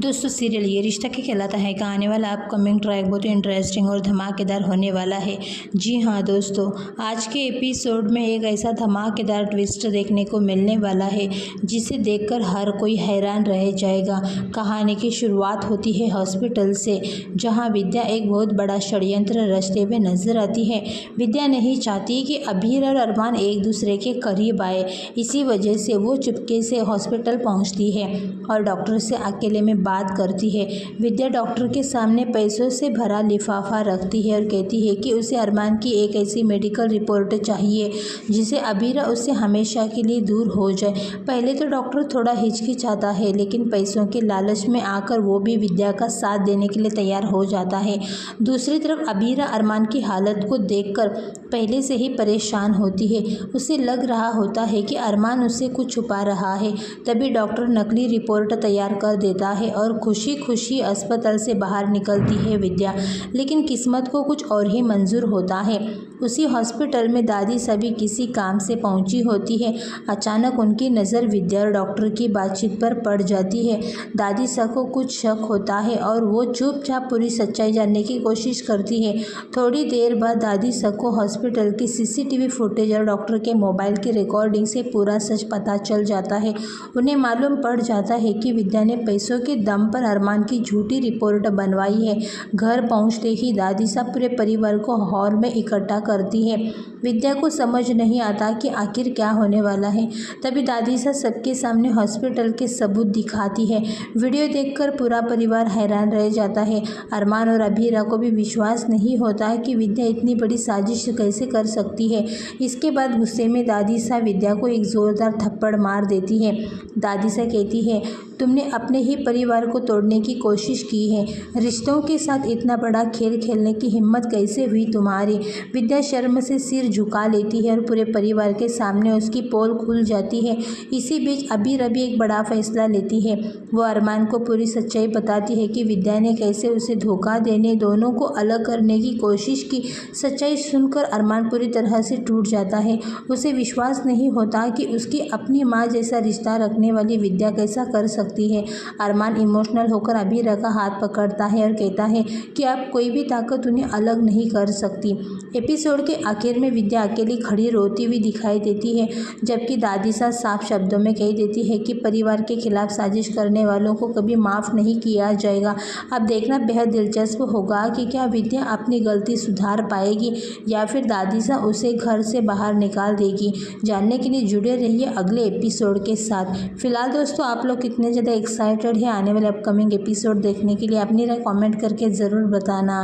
दोस्तों सीरियल ये रिश्ता क्या कहलाता है का आने वाला अपकमिंग ट्रैक बहुत ही इंटरेस्टिंग और धमाकेदार होने वाला है। जी हाँ दोस्तों, आज के एपिसोड में एक ऐसा धमाकेदार ट्विस्ट देखने को मिलने वाला है जिसे देखकर हर कोई हैरान रह जाएगा। कहानी की शुरुआत होती है हॉस्पिटल से, जहाँ विद्या एक बहुत बड़ा षड्यंत्र रचते हुए नजर आती है। विद्या नहीं चाहती कि अभीर और अरमान एक दूसरे के करीब आए, इसी वजह से वो चुपके से हॉस्पिटल पहुँचती है और डॉक्टर से अकेले में बात करती है। विद्या डॉक्टर के सामने पैसों से भरा लिफाफा रखती है और कहती है कि उसे अरमान की एक ऐसी मेडिकल रिपोर्ट चाहिए जिसे अबीरा उससे हमेशा के लिए दूर हो जाए। पहले तो डॉक्टर थोड़ा हिचकिचाता है, लेकिन पैसों के लालच में आकर वो भी विद्या का साथ देने के लिए तैयार हो जाता है। दूसरी तरफ अबीरा अरमान की हालत को देखकर पहले से ही परेशान होती है। उसे लग रहा होता है कि अरमान उससे कुछ छुपा रहा है। तभी डॉक्टर नकली रिपोर्ट तैयार कर देता है और खुशी खुशी अस्पताल से बाहर निकलती है विद्या। लेकिन किस्मत को कुछ और ही मंजूर होता है। उसी हॉस्पिटल में दादी सभी किसी काम से पहुंची होती है। अचानक उनकी नज़र विद्या और डॉक्टर की बातचीत पर पड़ जाती है। दादी सा को कुछ शक होता है और वो चुपचाप पूरी सच्चाई जानने की कोशिश करती है। थोड़ी देर बाद दादी सा को हॉस्पिटल की सीसीटीवी फुटेज और डॉक्टर के मोबाइल की रिकॉर्डिंग से पूरा सच पता चल जाता है। उन्हें मालूम पड़ जाता है कि विद्या ने पैसों के दम पर अरमान की झूठी रिपोर्ट बनवाई है। घर पहुंचते ही दादी साहब पूरे परिवार को हॉल में इकट्ठा करती है। विद्या को समझ नहीं आता कि आखिर क्या होने वाला है। तभी दादी साहब सबके सामने हॉस्पिटल के सबूत दिखाती है। वीडियो देखकर पूरा परिवार हैरान रह जाता है। अरमान और अभीरा को भी विश्वास नहीं होता है कि विद्या इतनी बड़ी साजिश कैसे कर सकती है। इसके बाद गुस्से में दादी साहब विद्या को एक जोरदार थप्पड़ मार देती है। दादी साहब कहती है, तुमने अपने ही परिवार को तोड़ने की कोशिश की है। रिश्तों के साथ इतना बड़ा खेल खेलने की हिम्मत कैसे हुई तुम्हारी। विद्या शर्म से सिर झुका लेती है और पूरे परिवार के सामने उसकी पोल खुल जाती है। इसी बीच अभी एक बड़ा फैसला लेती है। वो अरमान को पूरी सच्चाई बताती है कि विद्या ने कैसे उसे धोखा देने, दोनों को अलग करने की कोशिश की। सच्चाई सुनकर अरमान पूरी तरह से टूट जाता है। उसे विश्वास नहीं होता कि उसकी अपनी माँ जैसा रिश्ता रखने वाली विद्या कैसा कर सकती है। अरमान इमोशनल होकर अभीरा का हाथ पकड़ता है और कहता है कि अब कोई भी ताकत उन्हें अलग नहीं कर सकती। एपिसोड के आखिर में विद्या अकेली खड़ी रोती हुई दिखाई देती है, जबकि दादी साफ शब्दों में कह देती है कि परिवार के खिलाफ साजिश करने वालों को कभी माफ़ नहीं किया जाएगा। अब देखना बेहद दिलचस्प होगा कि क्या विद्या अपनी गलती सुधार पाएगी या फिर दादी साहब उसे घर से बाहर निकाल देगी। जानने के लिए जुड़े रहिए अगले एपिसोड के साथ। फिलहाल दोस्तों, आप लोग कितने ज़्यादा एक्साइटेड है आने वाले अपकमिंग एपिसोड देखने के लिए, अपनी राय कमेंट करके ज़रूर बताना।